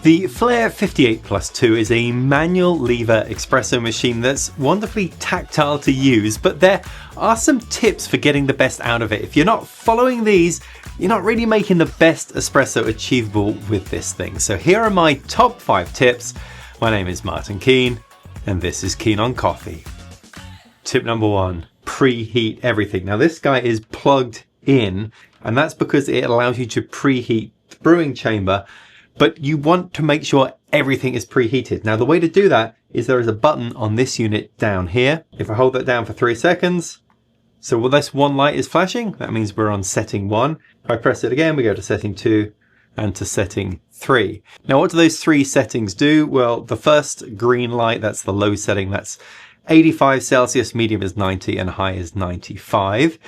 The Flair 58+2 is a manual lever espresso machine that's wonderfully tactile to use, but there are some tips for getting the best out of it. If you're not following these, you're not really making the best espresso achievable with this thing. So here are my top 5 tips. My name is Martin Keane, and this is Keen on Coffee. Tip number 1, preheat everything. Now this guy is plugged in, and that's because it allows you to preheat the brewing chamber, but you want to make sure everything is preheated. Now the way to do that is there is a button on this unit down here. If I hold that down for 3 seconds, so this one light is flashing, that means we're on setting 1. If I press it again, we go to setting 2 and to setting 3. Now what do those 3 settings do? Well, the first green light, that's the low setting, that's 85 Celsius, medium is 90 and high is 95.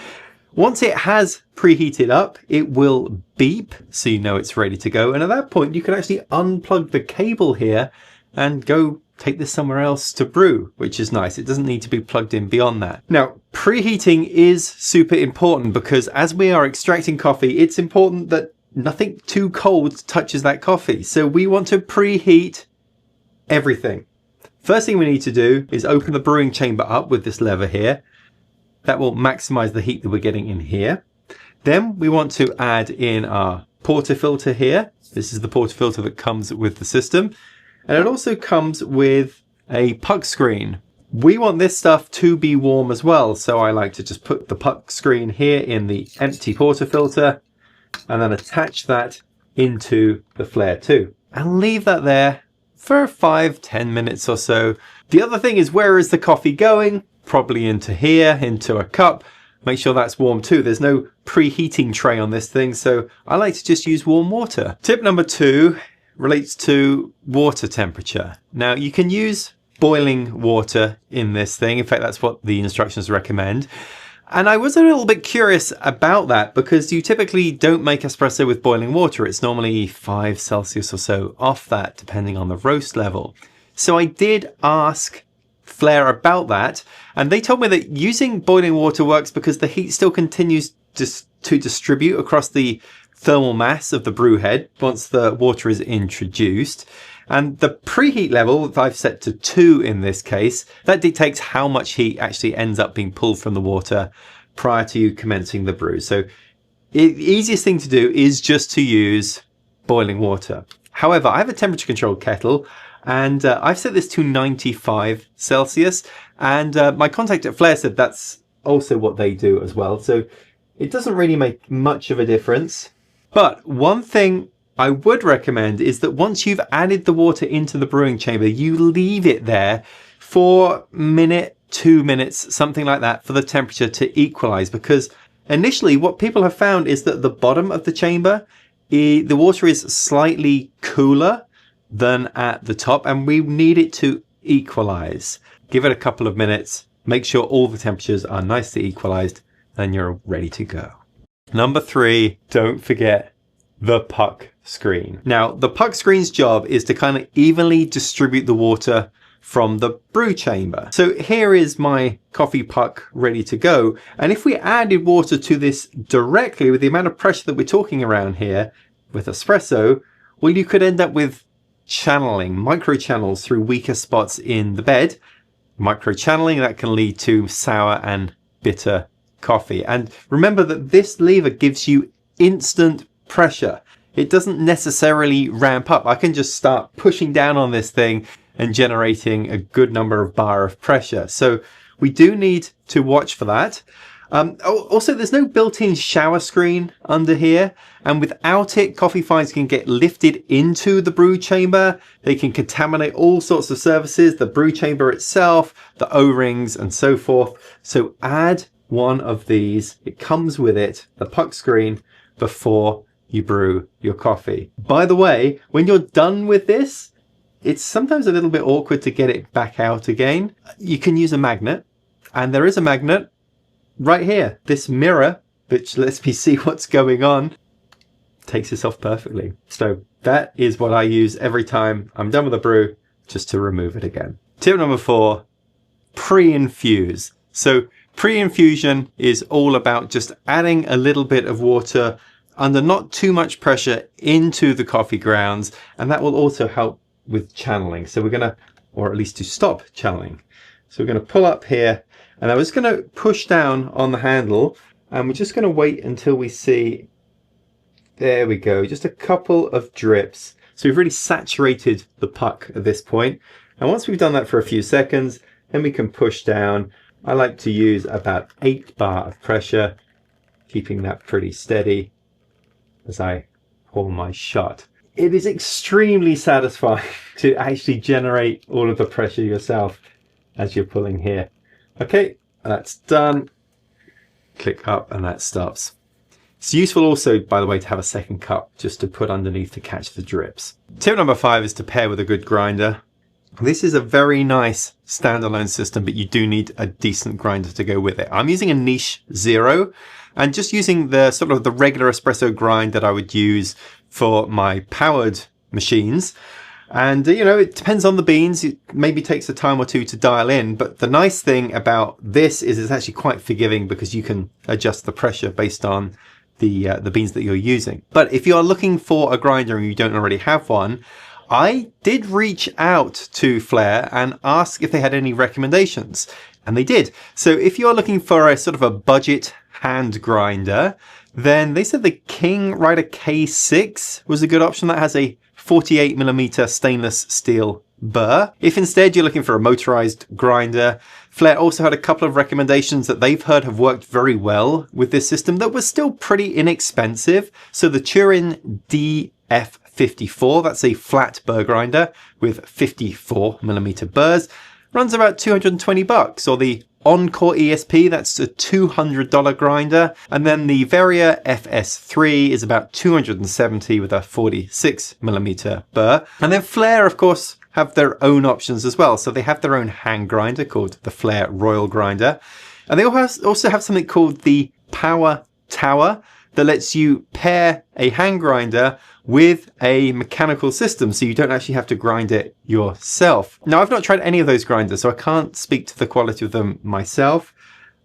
Once it has preheated up, it will beep, so you know it's ready to go. And at that point, you can actually unplug the cable here and go take this somewhere else to brew, which is nice. It doesn't need to be plugged in beyond that. Now, preheating is super important because as we are extracting coffee, it's important that nothing too cold touches that coffee. So we want to preheat everything. First thing we need to do is open the brewing chamber up with this lever here. That will maximize the heat that we're getting in here. Then we want to add in our portafilter here. This is the portafilter that comes with the system. And it also comes with a puck screen. We want this stuff to be warm as well. So I like to just put the puck screen here in the empty portafilter and then attach that into the Flair 2 and leave that there for 5-10 minutes or so. The other thing is, where is the coffee going? Probably into here, into a cup. Make sure that's warm too. There's no preheating tray on this thing, so I like to just use warm water. Tip number 2 relates to water temperature. Now you can use boiling water in this thing. In fact, that's what the instructions recommend. And I was a little bit curious about that because you typically don't make espresso with boiling water. It's normally 5 Celsius or so off that, depending on the roast level. So I did ask Flair about that, and they told me that using boiling water works because the heat still continues to distribute across the thermal mass of the brew head once the water is introduced. And the preheat level that I've set to 2 in this case, that dictates how much heat actually ends up being pulled from the water prior to you commencing the brew. So the easiest thing to do is just to use boiling water. However, I have a temperature controlled kettle, and I've set this to 95 Celsius, and my contact at Flair said that's also what they do as well. So it doesn't really make much of a difference. But one thing I would recommend is that once you've added the water into the brewing chamber, you leave it there for a minute, 2 minutes, something like that, for the temperature to equalize. Because initially what people have found is that the bottom of the chamber, the water is slightly cooler than at the top, and we need it to equalize. Give it a couple of minutes, make sure all the temperatures are nicely equalized, and you're ready to go. Number 3, don't forget the puck screen. Now, the puck screen's job is to kind of evenly distribute the water from the brew chamber. So here is my coffee puck ready to go. And if we added water to this directly with the amount of pressure that we're talking around here with espresso, well, you could end up with channeling, micro channels through weaker spots in the bed. Micro channeling that can lead to sour and bitter coffee. And remember that this lever gives you instant pressure. It doesn't necessarily ramp up. I can just start pushing down on this thing and generating a good number of bar of pressure. So we do need to watch for that. Also, there's no built-in shower screen under here, and without it, coffee fines can get lifted into the brew chamber. They can contaminate all sorts of surfaces, the brew chamber itself, the O-rings, and so forth. So add one of these. It comes with it, the puck screen, before you brew your coffee. By the way, when you're done with this, it's sometimes a little bit awkward to get it back out again. You can use a magnet, and there is a magnet right here. This mirror, which lets me see what's going on, takes this off perfectly. So that is what I use every time I'm done with a brew, just to remove it again. Tip number 4, pre-infuse. So pre-infusion is all about just adding a little bit of water under not too much pressure into the coffee grounds, and that will also help with channeling. So we're going to, or at least to stop channeling. So we're going to pull up here, and I'm just going to push down on the handle, and we're just going to wait until we see, there we go, just a couple of drips. So we've really saturated the puck at this point. And once we've done that for a few seconds, then we can push down. I like to use about 8 bar of pressure, keeping that pretty steady as I pour my shot. It is extremely satisfying to actually generate all of the pressure yourself as you're pulling here. Okay, that's done. Click up and that stops. It's useful also, by the way, to have a second cup just to put underneath to catch the drips. Tip number 5 is to pair with a good grinder. This is a very nice standalone system, but you do need a decent grinder to go with it. I'm using a Niche Zero and just using the sort of the regular espresso grind that I would use for my powered machines. And, you know, it depends on the beans. It maybe takes a time or two to dial in. But the nice thing about this is it's actually quite forgiving because you can adjust the pressure based on the beans that you're using. But if you're looking for a grinder and you don't already have one, I did reach out to Flair and ask if they had any recommendations, and they did. So if you're looking for a sort of a budget hand grinder, then they said the King Rider K6 was a good option. That has a 48mm stainless steel burr. If instead you're looking for a motorized grinder, Flair also had a couple of recommendations that they've heard have worked very well with this system that was still pretty inexpensive. So the Turin DF54, that's a flat burr grinder with 54mm burrs, runs about $220, or the Encore ESP, that's a $200 grinder, and then the Varia FS3 is about $270 with a 46mm burr. And then Flair, of course, have their own options as well. So they have their own hand grinder called the Flair Royal Grinder, and they also have something called the Power Tower that lets you pair a hand grinder with a mechanical system, so you don't actually have to grind it yourself. Now, I've not tried any of those grinders, so I can't speak to the quality of them myself.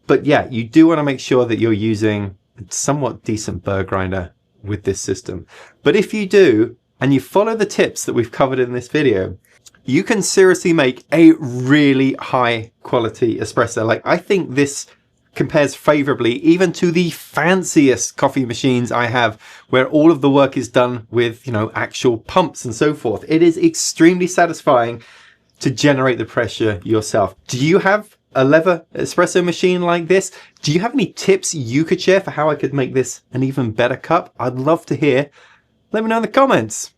But yeah, you do want to make sure that you're using a somewhat decent burr grinder with this system. But if you do, and you follow the tips that we've covered in this video, you can seriously make a really high quality espresso. Like, I think this compares favorably even to the fanciest coffee machines I have, where all of the work is done with, you know, actual pumps and so forth. It is extremely satisfying to generate the pressure yourself. Do you have a lever espresso machine like this? Do you have any tips you could share for how I could make this an even better cup? I'd love to hear. Let me know in the comments.